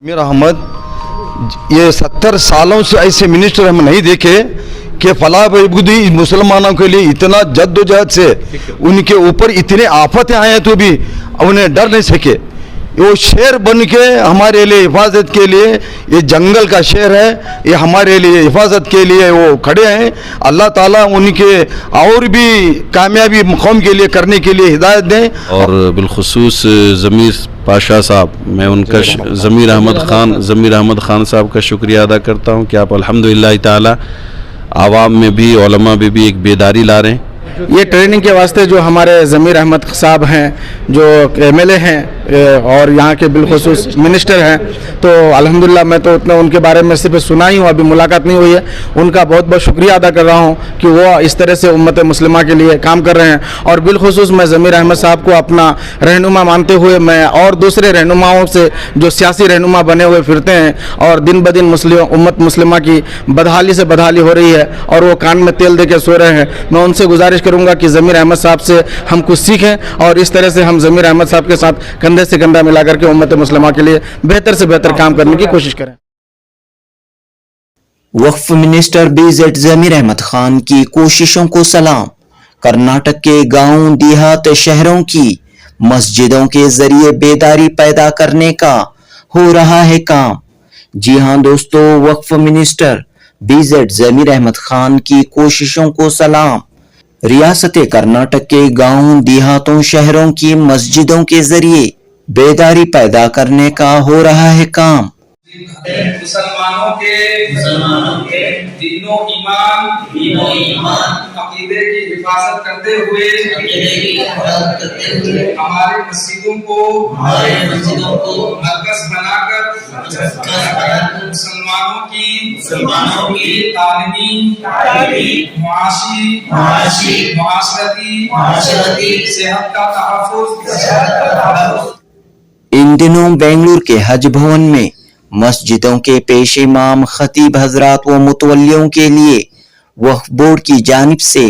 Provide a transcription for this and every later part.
मीर अहमद, ये 70 सालों से ऐसे मिनिस्टर हम नहीं देखे कि फलाह बहबूदी मुसलमानों के लिए इतना जद्दोजहद से उनके ऊपर इतने आफतें आए तो भी उन्हें डर नहीं सके। वो शेर बन के हमारे लिए हिफाजत के लिए, ये जंगल का शेर है, ये हमारे लिए हिफाजत के लिए वो खड़े हैं। अल्लाह ताला उनके और भी कामयाबी कौम के लिए करने के लिए हिदायत दें। और बिलखुसूस ज़मीर पाशा साहब, मैं उनका ज़मीर अहमद ख़ान साहब का शुक्रिया अदा करता हूँ कि आप अल्हम्दुलिल्लाह ताला आवाम में भी उलमा में भी एक बेदारी ला रहे हैं। ये ट्रेनिंग के वास्ते जो हमारे ज़मीर अहमद साहब हैं, जो एमएलए हैं और यहाँ के बिलखुसूस मिनिस्टर हैं, तो अल्हम्दुलिल्लाह मैं तो उतना उनके बारे में सिर्फ सुना ही हूँ, अभी मुलाकात नहीं हुई है। उनका बहुत बहुत शुक्रिया अदा कर रहा हूँ कि वो इस तरह से उम्मत मुस्लिमा के लिए काम कर रहे हैं। और बिलखुसूस मैं ज़मीर अहमद साहब को अपना रहनुमा मानते हुए मैं और दूसरे रहनुमाओं से जो सियासी रहनुमा बने हुए फिरते हैं और दिन ब दिन उम्मत मुस्लिमा की बदहाली से बदहाली हो रही है और वो कान में तेल दे के सो रहे हैं, मैं उनसे गुजारिश करूंगा कि ज़मीर अहमद साहब से हम कुछ सीखें और इस तरह से हम ज़मीर अहमद साहब के साथ कंधे से कंधा मिला करके उम्मत मुस्लिमा के लिए बेहतर से बेहतर काम करने की कोशिश करें। वक्फ मिनिस्टर बीजेड ज़मीर अहमद खान की कोशिशों को सलाम। कर्नाटक के गांव देहात शहरों की मस्जिदों के जरिए बेदारी पैदा करने का हो रहा है काम। जी हां दोस्तों, वक्फ मिनिस्टर बीजेड ज़मीर अहमद खान की कोशिशों को सलाम। रियासत कर्नाटक के गांव देहातों शहरों की मस्जिदों के जरिए बेदारी पैदा करने का हो रहा है काम। मुसलमानों के दीनो ईमान अकीदे की हिफाजत करते हुए हमारे मस्जिदों को मरकज बनाकर मुसलमानों की तालीमी मुआशरती सेहत का तहफ़्फ़ुज़। इन दिनों बेंगलुरु के हज भवन में मस्जिदों के पेश इमाम, खतीब हजरात व मुतवल्लियों के लिए वक्फ बोर्ड की जानिब से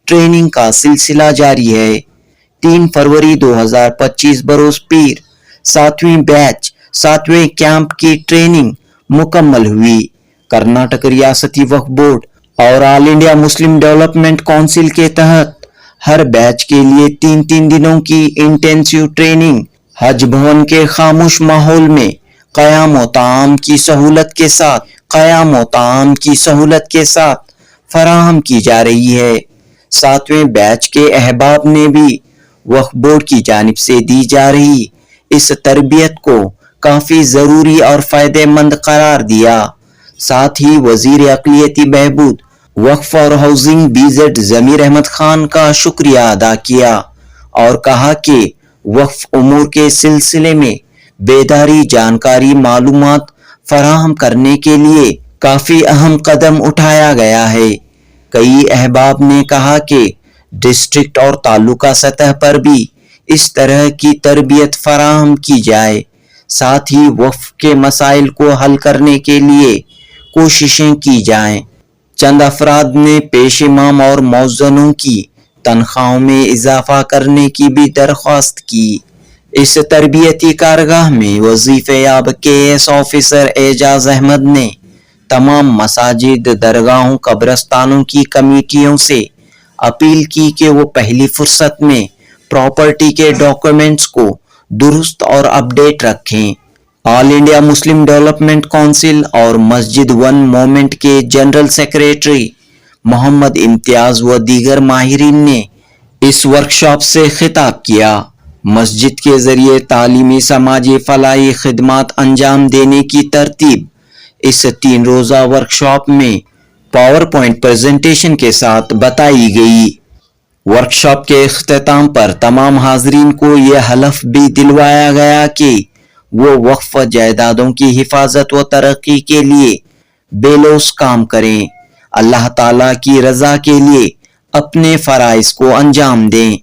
ट्रेनिंग का सिलसिला जारी है। 3 फरवरी 2025 बरोज पीर 7वीं बैच 7वें कैंप की ट्रेनिंग मुकम्मल हुई। कर्नाटक रियासती वक्फ बोर्ड और all India Muslim development council के तहत हर बैच के लिए 3-3 दिनों की इंटेंसिव ट्रेनिंग हज भवन के खामोश माहौल में क़याम व ताम की सहूलत के साथ फराहम की जा रही है। 7वें बैच के अहबाब ने भी वक्फ बोर्ड की जानिब से दी जा रही इस तरबियत को काफी जरूरी और फायदेमंद करार दिया। साथ ही वजीर अक़लियती बहबूद, वक्फ और हाउसिंग बीजेड ज़मीर अहमद खान का शुक्रिया अदा किया और कहा कि वक्फ उमूर के सिलसिले में बेदारी, जानकारी, मालूमात फराहम करने के लिए काफी अहम कदम उठाया गया है। कई अहबाब ने कहा कि डिस्ट्रिक्ट और तालुका सतह पर भी इस तरह की तरबियत फराहम की जाए, साथ ही वक्फ के मसाइल को हल करने के लिए कोशिशें की जाएं। चंद अफराद ने पेश इमाम और मौज़नों की तनख्वाहों में इजाफा करने की भी दरख्वास्त की। इस तरबियती कारगाह में वजीफेयाब KS ऑफिसर एजाज अहमद ने तमाम मसाजिद, दरगाहों, कब्रस्तानों की कमेटियों से अपील की कि वो पहली फुर्सत में प्रॉपर्टी के डॉक्यूमेंट्स को दुरुस्त और अपडेट रखें। All India Muslim development council और मस्जिद वन मूवमेंट के जनरल सेक्रेटरी मोहम्मद इम्तियाज व दीगर माहिरीन ने इस वर्कशॉप से खिताब किया। मस्जिद के जरिए तालीमी, समाजी, फलाही खिदमात अंजाम देने की तरतीब इस 3 रोजा वर्कशॉप में पावर पॉइंट प्रेजेंटेशन के साथ बताई गई। वर्कशॉप के इख्तिताम पर तमाम हाजरीन को यह हलफ भी दिलवाया गया कि वो वक्फ जायदादों की हिफाजत व तरक्की के लिए बेलौस काम करें, अल्लाह ताला की रजा के लिए अपने फराइज को अंजाम दें।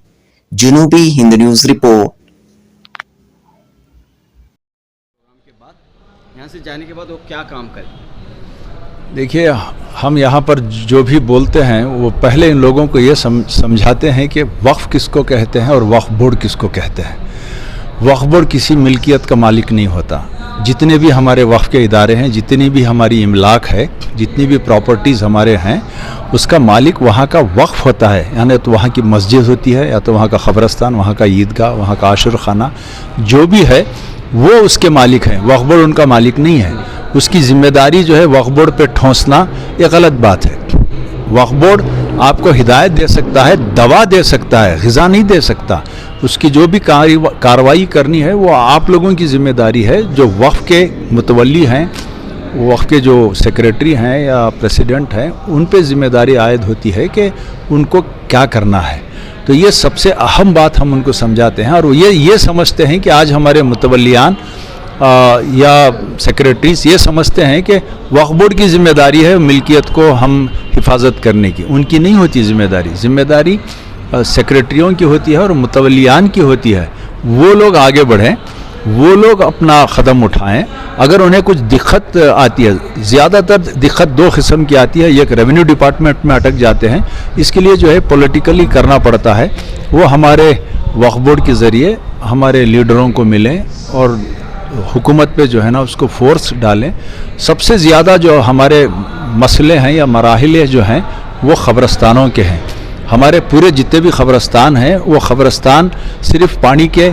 जनूबी हिंद न्यूज़ रिपोर्ट। यहाँ से जाने के बाद वो क्या काम करें? देखिए, हम यहाँ पर जो भी बोलते हैं वो पहले इन लोगों को ये समझाते हैं कि वक्फ किसको कहते हैं और वक्फ बोर्ड किसको कहते हैं। वक्फ बोर्ड किसी मिल्कियत का मालिक नहीं होता। जितने भी हमारे वक्फ के इदारे हैं, जितनी भी हमारी इमलाक है, जितनी भी प्रॉपर्टीज़ हमारे हैं, उसका मालिक वहाँ का वक्फ होता है। यानी तो वहाँ की मस्जिद होती है, या तो वहाँ का ख़बरस्तान, वहाँ का ईदगाह, वहाँ का आशुर खाना, जो भी है वो उसके मालिक हैं। वक्फ बोर्ड उनका मालिक नहीं है। उसकी ज़िम्मेदारी जो है वक्फ बोर्ड पे ठोंसना ये गलत बात है। वक्फ बोर्ड आपको हिदायत दे सकता है, दवा दे सकता है, ग़िज़ा नहीं दे सकता। उसकी जो भी कार्रवाई करनी है वो आप लोगों की ज़िम्मेदारी है। जो वक्फ के मुतवल्ली हैं, वक्फ के जो सेक्रेटरी हैं या प्रेसिडेंट हैं, उन पे ज़िम्मेदारी आयद होती है कि उनको क्या करना है। तो ये सबसे अहम बात हम उनको समझाते हैं, और ये समझते हैं कि आज हमारे मुतवल्लियान या सेक्रेटरीज ये समझते हैं कि वक्फ बोर्ड की ज़िम्मेदारी है मिल्कियत को हम हिफाजत करने की। उनकी नहीं होती ज़िम्मेदारी सेक्रेटरियों की होती है और मुतवल्लियान की होती है। वो लोग आगे बढ़ें, वो लोग अपना क़दम उठाएं। अगर उन्हें कुछ दिक्कत आती है, ज़्यादातर दिक्कत दो किस्म की आती है। एक रेवेन्यू डिपार्टमेंट में अटक जाते हैं, इसके लिए जो है पॉलिटिकली करना पड़ता है। वो हमारे वक्फ बोर्ड के ज़रिए हमारे लीडरों को मिलें और हुकूमत पे जो है ना उसको फोर्स डालें। सबसे ज़्यादा जो हमारे मसले हैं या मराहले जो हैं वो ख़बरस्तानों के हैं। हमारे पूरे जितने भी ख़बरस्तान हैं वो ख़बरस्तान सिर्फ़ पानी के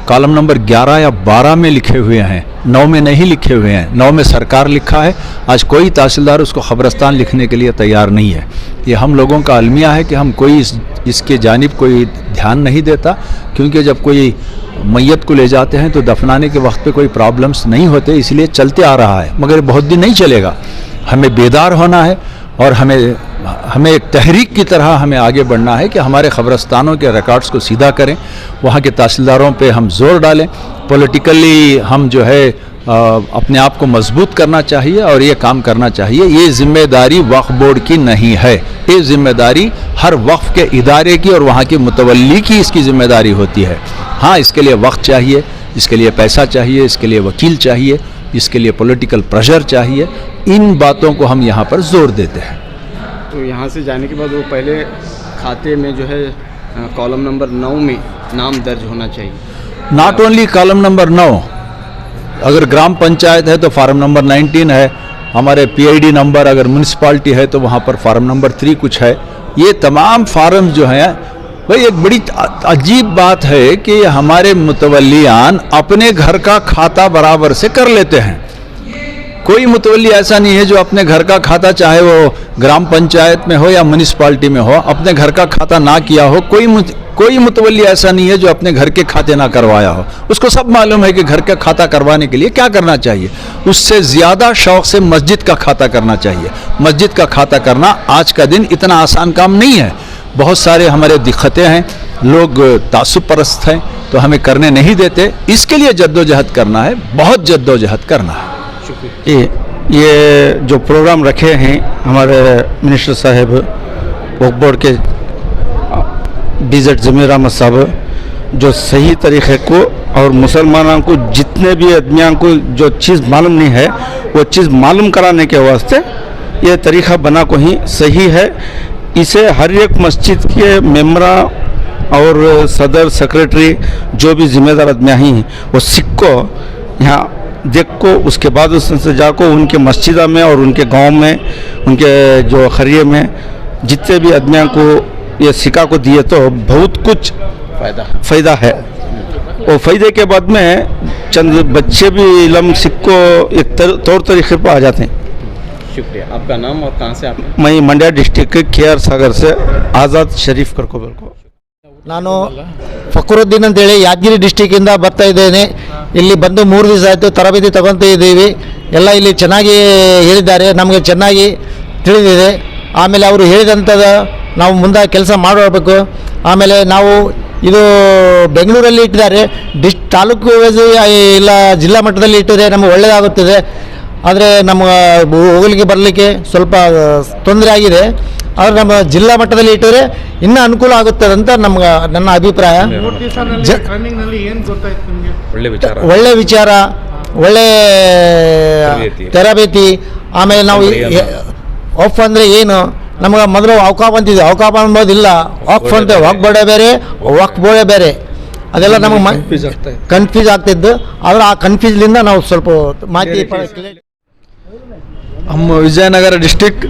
कॉलम नंबर 11 या 12 में लिखे हुए हैं, 9 में नहीं लिखे हुए हैं। 9 में सरकार लिखा है। आज कोई तहसीलदार उसको ख़बरस्तान लिखने के लिए तैयार नहीं है। ये हम लोगों का अलमिया है कि हम कोई इसके जानिब कोई ध्यान नहीं देता, क्योंकि जब कोई मैयत को ले जाते हैं तो दफनाने के वक्त पे कोई प्रॉब्लम्स नहीं होते, इसलिए चलते आ रहा है। मगर बहुत दिन नहीं चलेगा। हमें बेदार होना है और हमें एक तहरीक की तरह हमें आगे बढ़ना है कि हमारे ख़बरस्तानों के रिकॉर्ड्स को सीधा करें, वहाँ के तहसीलदारों पे हम जोर डालें। पॉलिटिकली हम जो है अपने आप को मजबूत करना चाहिए और ये काम करना चाहिए। ये ज़िम्मेदारी वक्फ बोर्ड की नहीं है, ये ज़िम्मेदारी हर वक्फ के इदारे की और वहाँ के मुतवल्ली की इसकी ज़िम्मेदारी होती है। हाँ, इसके लिए वक्त चाहिए, इसके लिए पैसा चाहिए, इसके लिए वकील चाहिए, इसके लिए पॉलिटिकल प्रेशर चाहिए। इन बातों को हम यहाँ पर जोर देते हैं। तो यहाँ से जाने के बाद वो पहले खाते में जो है कॉलम नंबर 9 में नाम दर्ज होना चाहिए। नॉट ओनली कॉलम नंबर 9, अगर ग्राम पंचायत है तो फार्म नंबर 19 है। हमारे PID नंबर, अगर म्यूनसिपाल्टी है तो वहाँ पर फार्म नंबर 3 कुछ है। ये तमाम फार्म जो हैं भाई, एक बड़ी अजीब बात है कि हमारे मुतवल्लियान अपने घर का खाता बराबर से कर लेते हैं। कोई मुतवल्ली ऐसा नहीं है जो अपने घर का खाता, चाहे वो ग्राम पंचायत में हो या म्यूनसिपाल्टी में हो, अपने घर का खाता ना किया हो। कोई मुतवल्ली ऐसा नहीं है जो अपने घर के खाते ना करवाया हो। उसको सब मालूम है कि घर का खाता करवाने के लिए क्या करना चाहिए। उससे ज़्यादा शौक़ से मस्जिद का खाता करना चाहिए। मस्जिद का खाता करना आज का दिन इतना आसान काम नहीं है। बहुत सारे हमारे दिक्कतें हैं, लोग तासुब परस्त हैं तो हमें करने नहीं देते। इसके लिए जद्दोजहद करना है, बहुत जद्दोजहद करना है। ये जो प्रोग्राम रखे हैं हमारे मिनिस्टर साहब वक्फ बोर्ड के DZ ज़मीर अहमद साहब, जो सही तरीक़े को और मुसलमानों को जितने भी आदमियों को जो चीज़ मालूम नहीं है वो चीज़ मालूम कराने के वास्ते ये तरीक़ा बना को ही सही है। इसे हर एक मस्जिद के मेम्बरा और सदर सेक्रेटरी जो भी ज़िम्मेदार आदमियाँ हैं वो सीख को यहाँ देख को उसके बाद उससे जाको उनके मस्जिदा में और उनके गांव में, उनके जो खरिये में जितने भी आदमियों को ये सिक्का को दिए तो बहुत कुछ फ़ायदा है। और फ़ायदे के बाद में चंद बच्चे भी इल्म सिक्को एक तौर तरीक़े पर आ जाते हैं। शुक्रिया। आपका नाम और कहाँ से आप? मैं मंड्या डिस्ट्रिक्ट के KR सागर से आज़ाद शरीफ करकोबल को। ನಾನು ಫಕ್ರುದ್ದೀನ್ ಅಂತೇಳಿ ಯಾದಗಿರಿ ಡಿಸ್ಟಿಕ್ಕಿಂದ ಬರ್ತಾ ಇದ್ದೇನೆ. ಇಲ್ಲಿ ಬಂದು 3 ದಿವಸ ಆಯಿತು, ತರಬೇತಿ ತಗೊಳ್ತಾ ಇದ್ದೀವಿ. ಎಲ್ಲ ಇಲ್ಲಿ ಚೆನ್ನಾಗಿ ಹೇಳಿದ್ದಾರೆ, ನಮಗೆ ಚೆನ್ನಾಗಿ ತಿಳಿದಿದೆ. ಆಮೇಲೆ ಅವರು ಹೇಳಿದಂಥದ್ದು ನಾವು ಮುಂದೆ ಕೆಲಸ ಮಾಡಬೇಕು. ಆಮೇಲೆ ನಾವು ಇದು ಬೆಂಗಳೂರಲ್ಲಿ ಇಟ್ಟಿದ್ದಾರೆ, ತಾಲೂಕು ಇಲ್ಲ ಜಿಲ್ಲಾ ಮಟ್ಟದಲ್ಲಿ ಇಟ್ಟಿದೆ, ನಮಗೆ ಒಳ್ಳೆಯದಾಗುತ್ತದೆ. ಆದರೆ ನಮ್ಮ ಹೋಗಲಿಕ್ಕೆ ಬರಲಿಕ್ಕೆ ಸ್ವಲ್ಪ ತೊಂದರೆ ಆಗಿದೆ. ಆದರೆ ನಮ್ಮ ಜಿಲ್ಲಾ ಮಟ್ಟದಲ್ಲಿ ಇಟ್ಟರೆ ಇನ್ನೂ ಅನುಕೂಲ ಆಗುತ್ತದೆ ಅಂತ ನನ್ನ ಅಭಿಪ್ರಾಯ. ಒಳ್ಳೆ ವಿಚಾರ, ಒಳ್ಳೆ ತರಬೇತಿ. ಆಮೇಲೆ ನಾವು ವಕ್ಫ್ ಅಂದರೆ ಏನು, ನಮಗೆ ಮೊದಲು ಅವಕಾಫ್ ಅಂತಿದ್ವಿ, ಅವಕಾಫ್ ಅಂಬೋದಿಲ್ಲ. ವಕ್ಫ್ ಅಂತ ವಕ್ಫ್ ಬೋರ್ಡೇ ಬೇರೆ, ವಕ್ಫ್ ಬೋರ್ಡೇ ಬೇರೆ. ಅದೆಲ್ಲ ನಮಗೆ ಕನ್ಫ್ಯೂಸ್ ಆಗ್ತಿದ್ದು. ಆದರೆ ಆ ಕನ್ಫ್ಯೂಸ್ಲಿಂದ ನಾವು ಸ್ವಲ್ಪ ಮಾಹಿತಿ हम विजयनगर डिस्ट्रिक्ट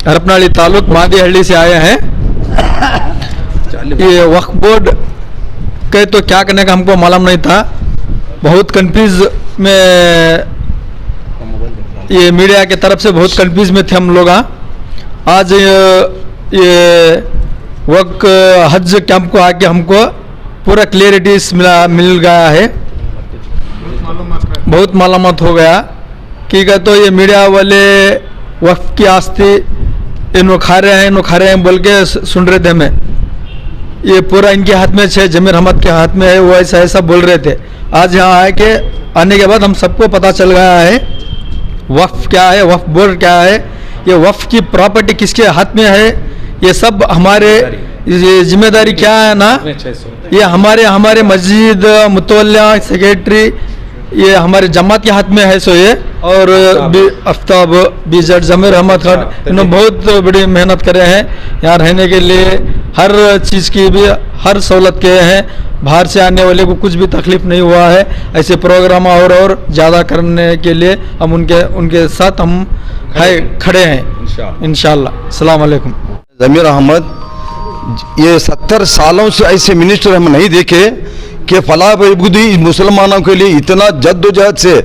हरपनाली तालुक मादीहಳ್ಳಿ से आए हैं. ये वक्फ बोर्ड के तो क्या करने का हमको मालूम नहीं था. बहुत कंफ्यूज में ये मीडिया के तरफ से बहुत कंफ्यूज में थे हम लोग. आज ये वक्फ हज कैंप को आके हमको पूरा क्लियरिटीज मिल गया है. बहुत मालूमात हो गया कि तो ये मीडिया वाले वक्फ की आस्ती इन्हों खा रहे हैं बोल के सुन रहे थे. हमें ये पूरा इनके हाथ में है, जमीर अहमद के हाथ में है, वो ऐसा बोल रहे थे. आज यहाँ आने के बाद हम सबको पता चल गया है वक्फ क्या है, वक्फ बोर्ड क्या है, ये वक्फ की प्रॉपर्टी किसके हाथ में है, ये सब हमारे जिम्मेदारी क्या है ना. ये हमारे मस्जिद मुतवल्लिया सेक्रेटरी ये हमारे जमात के हाथ में है. सो ये और आफ्ताब बीजेड जमीर अहमद खान इन्होंने बहुत बड़ी मेहनत करे हैं. यहाँ रहने के लिए हर चीज़ की भी हर सहूलत के हैं. बाहर से आने वाले को कुछ भी तकलीफ नहीं हुआ है. ऐसे प्रोग्राम और ज़्यादा करने के लिए हम उनके साथ हम खड़े हैं इंशाअल्लाह. अस्सलाम वालेकुम. ज़मीर अहमद ये 70 सालों से ऐसे मिनिस्टर हम नहीं देखे कि फलाह बहबूदी मुसलमानों के लिए इतना जद्दोजहद से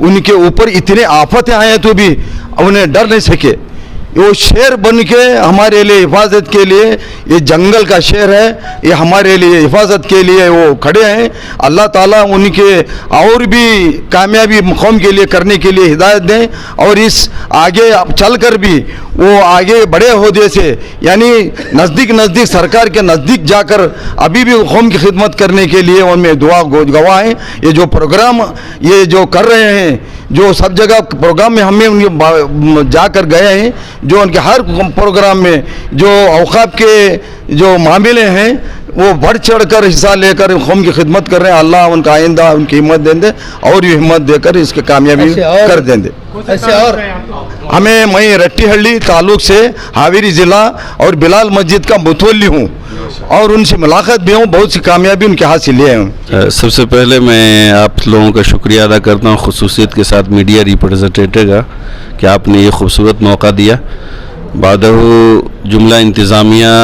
उनके ऊपर इतने आफतें आए तो भी उन्हें डर नहीं सके. वो शेर बन के हमारे लिए हिफाजत के लिए, ये जंगल का शेर है, ये हमारे लिए हिफाजत के लिए वो खड़े हैं. अल्लाह ताला उनके और भी कामयाबी कौम के लिए करने के लिए हिदायत दें और इस आगे चल कर भी वो आगे बड़े ओहदे से यानी नज़दीक सरकार के नज़दीक जाकर अभी भी कौम की खिदमत करने के लिए उनमें दुआ गवाह हैं. ये जो प्रोग्राम ये जो कर रहे हैं, जो सब जगह प्रोग्राम में हमें उनके जाकर गए हैं, जो उनके हर प्रोग्राम में जो औकाफ के जो मामले हैं वो बढ़ चढ़ कर हिस्सा लेकर कौम की खिदमत कर रहे हैं. अल्लाह उनका आइंदा उनकी हिम्मत देंगे और भी हिम्मत देकर इसके कामयाबी कर देंगे. ऐसे और मैं रट्टीहಳ್ಳಿ ताल्लुक से हावेरी ज़िला और बिलाल मस्जिद का मुतवल्ली हूँ और उनसे मुलाकात भी हूँ. बहुत सी कामयाबी उनके हाथ से लिए हैं. सबसे पहले मैं आप लोगों का शुक्रिया अदा करता हूँ, खुसूसियत के साथ मीडिया रिप्रेजेंटेटिव का, कि आपने ये खूबसूरत मौका दिया. बादहू जुमला इंतज़ामिया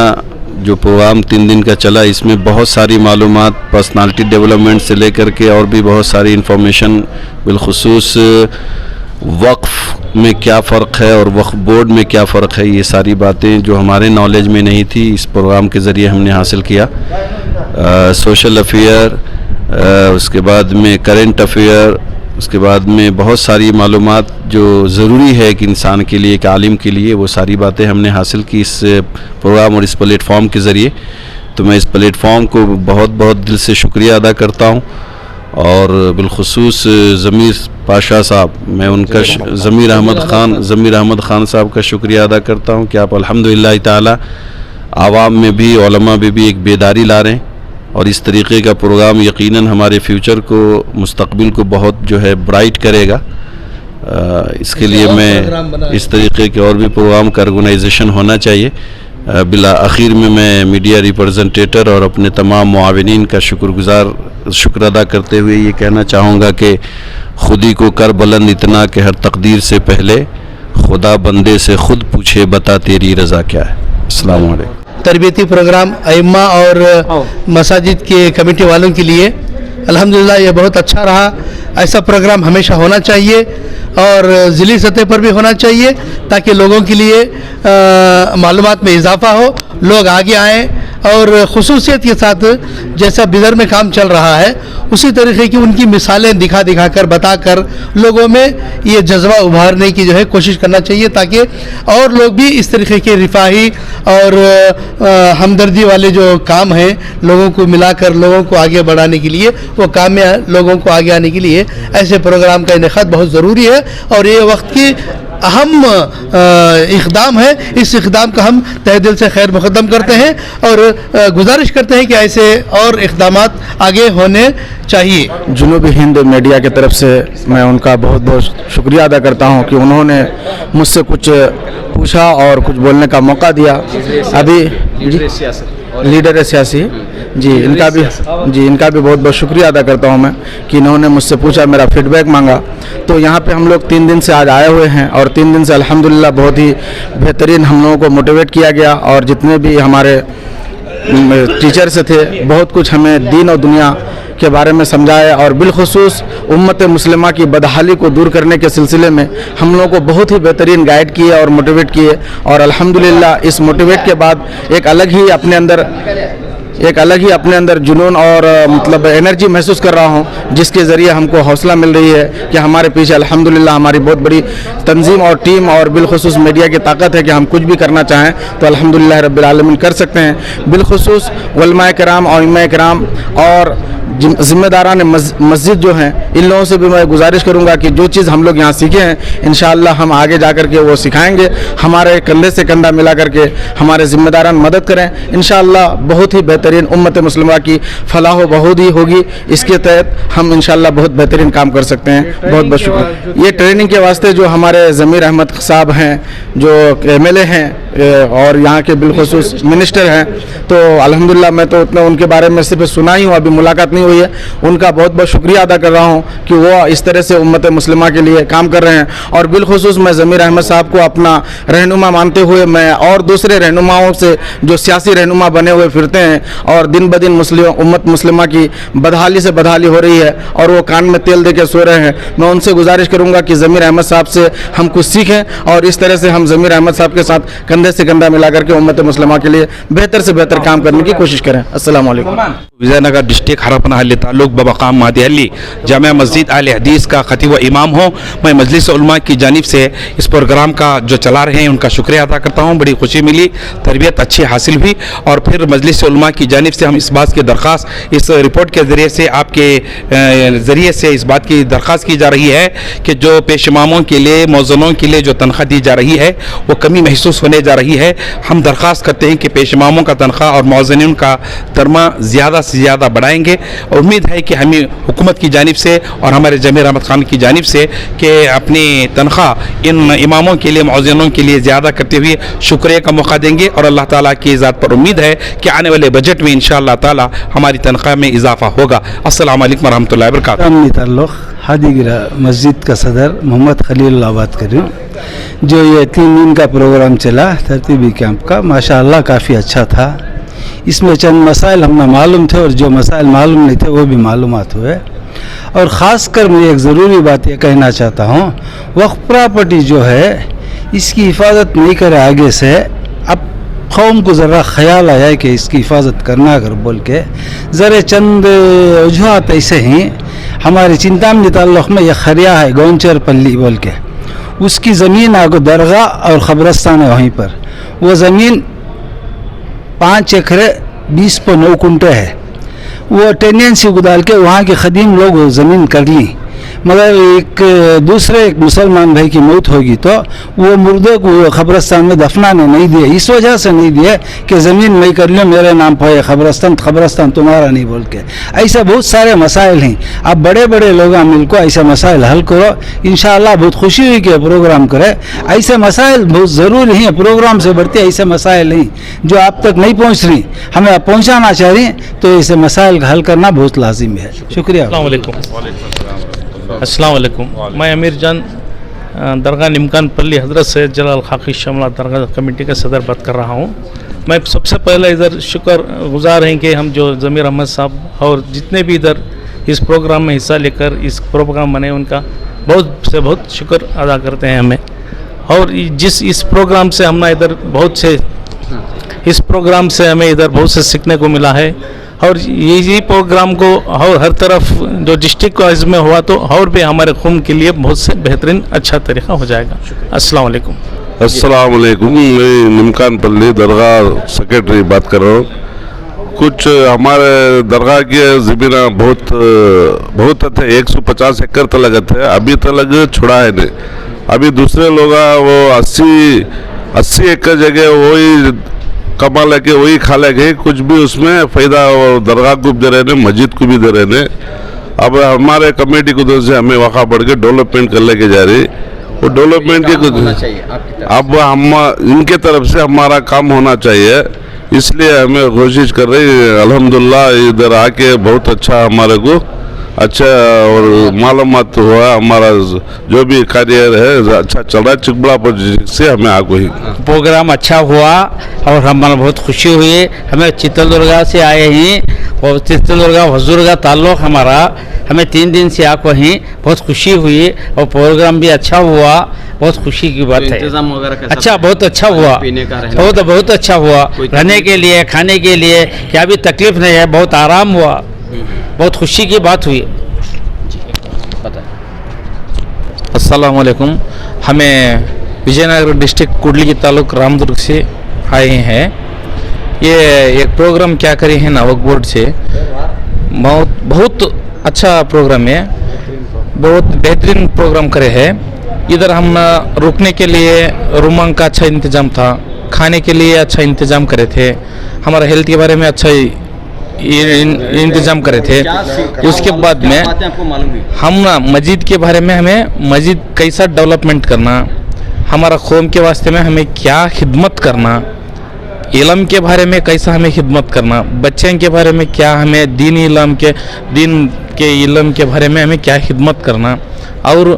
जो प्रोग्राम 3 दिन का चला, इसमें बहुत सारी मालूमात पर्सनालिटी डेवलपमेंट से लेकर के और भी बहुत सारी इंफॉर्मेशन, बिलखुसूस वक्फ में क्या फ़र्क है और वक्फ बोर्ड में क्या फ़र्क है, ये सारी बातें जो हमारे नॉलेज में नहीं थी इस प्रोग्राम के ज़रिए हमने हासिल किया. सोशल अफेयर, उसके बाद में करेंट अफेयर, उसके बाद में बहुत सारी मालूमात जो ज़रूरी है कि इंसान के लिए, एक आलिम के लिए, वो सारी बातें हमने हासिल की इस प्रोग्राम और इस प्लेटफॉर्म के ज़रिए. तो मैं इस प्लेटफॉर्म को बहुत बहुत दिल से शुक्रिया अदा करता हूँ. और बिलखुसूस ज़मीर पाशा साहब, मैं उनका ज़मीर अहमद ख़ान साहब का शुक्रिया अदा करता हूँ कि आप अल्हम्दुलिल्लाह ताला आवाम में भी, उलमा में भी एक बेदारी ला रहे हैं. और इस तरीक़े का प्रोग्राम यकीनन हमारे फ्यूचर को, मुस्तक़बिल को बहुत जो है ब्राइट करेगा. इसके लिए मैं इस तरीक़े के और भी प्रोग्राम का ऑर्गेनाइजेशन होना चाहिए. बिला आखिर में मैं मीडिया रिप्रेजेंटेटर और अपने तमाम मुआविनीन का शुक्र अदा करते हुए ये कहना चाहूँगा कि खुदी को कर बुलंद इतना कि हर तकदीर से पहले खुदा बंदे से ख़ुद पूछे बता तेरी रज़ा क्या है. अस्सलाम वालेकुम. तरबियती प्रोग्राम अइम्मा और मसाजिद के कमेटी वालों के लिए अल्हम्दुलिल्लाह ये बहुत अच्छा रहा. ऐसा प्रोग्राम हमेशा होना चाहिए और ज़िली सतह पर भी होना चाहिए ताकि लोगों के लिए मालूमात में इजाफ़ा हो, लोग आगे आएँ और ख़ुसूसियत के साथ जैसा बिदर में काम चल रहा है उसी तरीके की उनकी मिसालें दिखा कर बताकर लोगों में ये जज्बा उभारने की जो है कोशिश करना चाहिए ताकि और लोग भी इस तरीके के रिफाही और हमदर्दी वाले जो काम हैं लोगों को मिलाकर लोगों को आगे बढ़ाने के लिए, वो काम में लोगों को आगे आने के लिए ऐसे प्रोग्राम का इनेकाद बहुत ज़रूरी है. और ये वक्त की अहम इक़दाम है. इस इक़दाम का हम तहे दिल से खैर मुक़द्दम करते हैं और गुजारिश करते हैं कि ऐसे और इक़दामात आगे होने चाहिए. जुनूबी हिंद मीडिया की तरफ से मैं उनका बहुत बहुत शुक्रिया अदा करता हूँ कि उन्होंने मुझसे कुछ पूछा और कुछ बोलने का मौका दिया. अभी लीडर सियासी जी इनका भी बहुत बहुत शुक्रिया अदा करता हूँ मैं कि इन्होंने मुझसे पूछा, मेरा फीडबैक मांगा। तो यहाँ पे हम लोग 3 दिन से आज आए हुए हैं और 3 दिन से अल्हम्दुलिल्लाह बहुत ही बेहतरीन हम लोगों को मोटिवेट किया गया और जितने भी हमारे टीचर्स थे बहुत कुछ हमें दीन और दुनिया के बारे में समझाया और बिलखुसूस उम्मत मुस्लिमा की बदहाली को दूर करने के सिलसिले में हम लोगों को बहुत ही बेहतरीन गाइड किए और मोटिवेट किए। और अल्हम्दुलिल्लाह इस मोटिवेट के बाद एक अलग ही अपने अंदर जुनून और मतलब एनर्जी महसूस कर रहा हूँ, जिसके ज़रिए हमको हौसला मिल रही है कि हमारे पीछे अल्हम्दुलिल्लाह हमारी बहुत बड़ी तंजीम और टीम और बिलखुसूस मीडिया की ताकत है कि हम कुछ भी करना चाहें तो अल्हम्दुलिल्लाह रब्बिल आलमीन कर सकते हैं। बिलखुसूस उलमाए किराम और इमाए किराम और ज़िम्मेदारान मस्जिद जो हैं, इन लोगों से भी मैं गुजारिश करूंगा कि जो चीज़ हम लोग यहाँ सीखे हैं इंशाअल्लाह हम आगे जा कर के वो सिखाएंगे। हमारे कंधे से कंधा मिला करके हमारे ज़िम्मेदारान मदद करें। इंशाअल्लाह बहुत ही बेहतरीन उम्मत मुस्लिमा की फलाह व बहूदी होगी। इसके तहत हम इंशाअल्लाह बहुत बेहतरीन काम कर सकते हैं। बहुत बहुत शुक्रिया। ये ट्रेनिंग के वास्ते जो हमारे ज़मीर अहमद साहब हैं, जो MLA हैं और यहाँ के बिलखुसूस मिनिस्टर हैं, तो अल्हम्दुलिल्लाह मैं तो उतना उनके बारे में सिर्फ सुना ही हूँ, अभी मुलाकात नहीं हुई है। उनका बहुत बहुत शुक्रिया अदा कर रहा हूँ कि वो इस तरह से उम्मत मुस्लिमा के लिए काम कर रहे हैं। और बिलखुसूस मैं ज़मीर अहमद साहब को अपना रहनुमा मानते हुए मैं और दूसरे रहनुमाओं से जो सियासी रहनुमा बने हुए फिरते हैं और दिन ब दिन उम्मत मुस्लिमा की बदहाली से बदहाली हो रही है और वो कान में तेल दे के सो रहे हैं, मैं उनसे गुजारिश करूँगा कि ज़मीर अहमद साहब से हम कुछ सीखें और इस तरह से हम ज़मीर अहमद साहब के साथ कंधे से कंधा मिला करके उम्मत मुस्लिमा के लिए बेहतर से बेहतर काम करने की कोशिश करें। अस्सलाम वालेकुम। विजयनगर डिस्ट्रिक्ट हरपनहल्ली ताल्लुक बमकाम मादिहल्ली जामिया मस्जिद आले हदीस का खतीब व इमाम हूँ। मैं मजलिस उलमा की जानिब से इस प्रोग्राम का जो चला रहे हैं उनका शुक्रिया अदा करता हूँ। बड़ी खुशी मिली, तरबियत अच्छी हासिल हुई और फिर मजलिस उलमा की जानिब से हम इस बात की दरख्वास्त इस रिपोर्ट के ज़रिए से आपके ज़रिए से इस बात की दरख्वास्त की जा रही है कि जो पेश इमामों के लिए मौज़नों के लिए जो तनख्वाह दी जा रही है वो कमी महसूस होने जा रही है। हम दरख्वास्त करते हैं कि पेश इमामों का तनख्वाह और मौज़निन का तरमा ज़्यादा से ज़्यादा बढ़ाएंगे और उम्मीद है कि हमें हुकूमत की जानिब से और हमारे ज़मीर अहमद खान की जानिब से कि अपनी तनख्वाह इन इमामों के लिए मौज़िनों के लिए ज़्यादा करते हुए शुक्रिया का मौका देंगे और अल्लाह ताला की ज़ात पर उम्मीद है कि आने वाले बजट में इंशाअल्लाह ताला हमारी तनख्वाह में इजाफा होगा। अस्सलाम वालेकुम रहमतुल्लाहि व बरकातहू। ताल्लुक़ हादीगिरा मस्जिद का सदर मोहम्मद खलील बात कर रही हूँ। जो ये 3 दिन का प्रोग्राम चला तरतीबी कैंप का, माशाअल्लाह काफ़ी अच्छा था। इसमें चंद मसाइल हमें मालूम थे और जो मसाइल मालूम नहीं थे वो भी मालूमात हुए। और ख़ास कर मैं एक ज़रूरी बात ये कहना चाहता हूँ, वक्फ प्रॉपर्टी जो है इसकी हिफाजत नहीं करे आगे से, अब कौम को ज़रा ख्याल आया कि इसकी हिफाजत करना अगर बोल के ज़रा चंद वजूहात ऐसे ही हमारे चिंतामणी ताल्लुक़ में यह खरिया है गौंचर पल्ली बोल के, उसकी ज़मीन आगो दरगाह और ख़बरस्तान है, वहीं पर वो ज़मीन 5 एकड़ 20.9 कुंटे है। वो टेनेंसी गुदाल के वहाँ के ख़दीम लोग वो ज़मीन कर ली, मगर एक मुसलमान भाई की मौत होगी तो वो मुर्दे को ख़बरस्तान में दफनाने नहीं दिए। इस वजह से नहीं दिए कि ज़मीन मैं कर लियो, मेरे नाम पर ख़बरस्तान तुम्हारा नहीं बोल के। ऐसे बहुत सारे मसाइल हैं, आप बड़े बड़े लोग मिल को ऐसे मसाइल हल करो। इंशाअल्लाह बहुत खुशी हुई कि प्रोग्राम करे। ऐसे मसाइल बहुत ज़रूरी हैं, प्रोग्राम से बढ़ते ऐसे मसाइल हैं जो आप तक नहीं पहुँच रही, हमें आप पहुँचाना चाह रही, तो ऐसे मसाइल का हल करना बहुत लाजिम है। शुक्रिया। अस्सलाम वालेकुम। मैं अमीर जान दरगाह निमकान पल्ली हज़रत सैयद जलाल खाकी शमला दरगाह कमेटी का सदर बात कर रहा हूँ। मैं सबसे पहले इधर शुक्र गुज़ार हैं कि हम जो ज़मीर अहमद साहब और जितने भी इधर इस प्रोग्राम में हिस्सा लेकर इस प्रोग्राम बने उनका बहुत से बहुत शुक्र अदा करते हैं हमें। और इस प्रोग्राम से हमने इधर इस प्रोग्राम से हमें इधर बहुत से सीखने को मिला है। और यही प्रोग्राम को और हर तरफ जो डिस्ट्रिक्ट वाइज में हुआ तो और भी हमारे खून के लिए बहुत से बेहतरीन अच्छा तरीका हो जाएगा। अस्सलाम वालेकुम। अस्सलाम वालेकुम। मैं निमकान पल्ली दरगाह सेक्रेटरी बात कर रहा हूँ। कुछ हमारे दरगाह के ज़मीन बहुत थे, 150 एकड़ तलक थे, अभी तलक छुड़ा है नहीं। अभी दूसरे लोग वो 80 एकड़ जगह वही कमा लेके वही खा लेके कुछ भी उसमें फ़ायदा दरगाह को भी दे रहे हैं, मस्जिद को भी दे रहे हैं। अब हमारे कमेटी को तो से हमें वक़ा पढ़ के डेवलपमेंट कर लेके जा रही, वो डेवलपमेंट के कुछ अब हम इनके तरफ से हमारा काम होना चाहिए इसलिए हमें कोशिश कर रही है। अल्हम्दुलिल्लाह इधर आके बहुत अच्छा हमारे को अच्छा और मालूमात हुआ, हमारा जो भी कार्य है अच्छा चल रहा है। चिकबड़ा प्रोजेक्ट से हमें आगे ही प्रोग्राम अच्छा हुआ और हमारा बहुत खुशी हुई। हमें चित्रदुर्गा से आए हैं और चित्रदुर्गा हुजूर का ताल्लुक़ हमारा, हमें 3 दिन से आको हैं, बहुत खुशी हुई और प्रोग्राम भी अच्छा हुआ, बहुत खुशी की बात है। इंतजाम वगैरह कैसा अच्छा, बहुत अच्छा हुआ, पीने का रहने बहुत अच्छा हुआ, रहने के लिए खाने के लिए क्या भी तकलीफ नहीं है, बहुत आराम हुआ, बहुत खुशी की बात हुई। अस्सलाम वालेकुम। हमें विजयनगर डिस्ट्रिक्ट कुडली की तालुक रामदुर्ग से आए हैं। ये एक प्रोग्राम क्या करे हैं ना वक्फ बोर्ड से, बहुत अच्छा प्रोग्राम है, बहुत बेहतरीन प्रोग्राम करे है। इधर हम रुकने के लिए रूम का अच्छा इंतज़ाम था, खाने के लिए अच्छा इंतज़ाम करे थे, हमारा हेल्थ के बारे में अच्छा इंतज़ाम करे थे। उसके बाद में हम ना मस्जिद के बारे में, हमें मस्जिद कैसा डेवलपमेंट करना, हमारा कौम के वास्ते में हमें क्या खिदमत करना, इलम के बारे में कैसा हमें खिदमत करना, बच्चों के बारे में क्या हमें दीन के इलम के बारे में हमें क्या खिदमत करना, और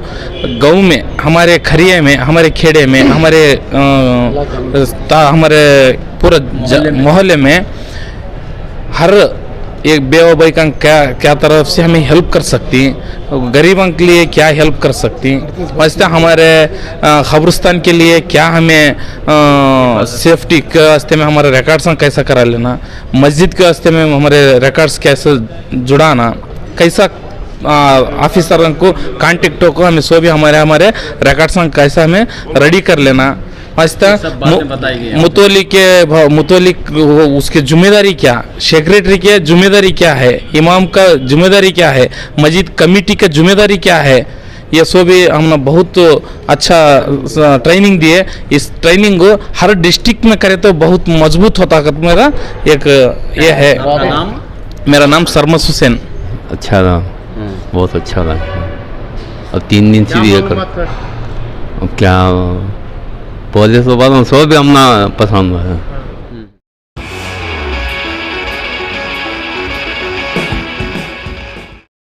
गांव में, हमारे खरिये में, हमारे खेड़े में, हमारे पूरा मोहल्ले में हर एक बेवबाई का क्या तरफ से हमें हेल्प कर सकती, गरीबों के लिए क्या हेल्प कर सकती, वैसे हमारे खबरस्तान के लिए क्या हमें सेफ्टी के वास्ते में हमारे रिकॉर्ड्स कैसा करा लेना, मस्जिद के वास्ते में हमारे रिकॉर्ड्स कैसे जुड़ाना, कैसा ऑफिसरों को कांटेक्टों को हमें सो भी हमारे रिकॉर्ड्स कैसा हमें रेडी कर लेना, मुतलिक उसकी जिम्मेदारी क्या, सेक्रेटरी की जिम्मेदारी क्या है, इमाम का जिम्मेदारी क्या है, मस्जिद कमेटी का जिम्मेदारी क्या है, ये सो भी हमने बहुत अच्छा ट्रेनिंग दिए। इस ट्रेनिंग को हर डिस्ट्रिक्ट में करे तो बहुत मजबूत होता है। मेरा एक ये है, मेरा नाम सरमस हुसैन। अच्छा था, बहुत अच्छा था। अब 3 दिन से भी ये कर, अब क्या पौधे सो भी हमना पसंद है।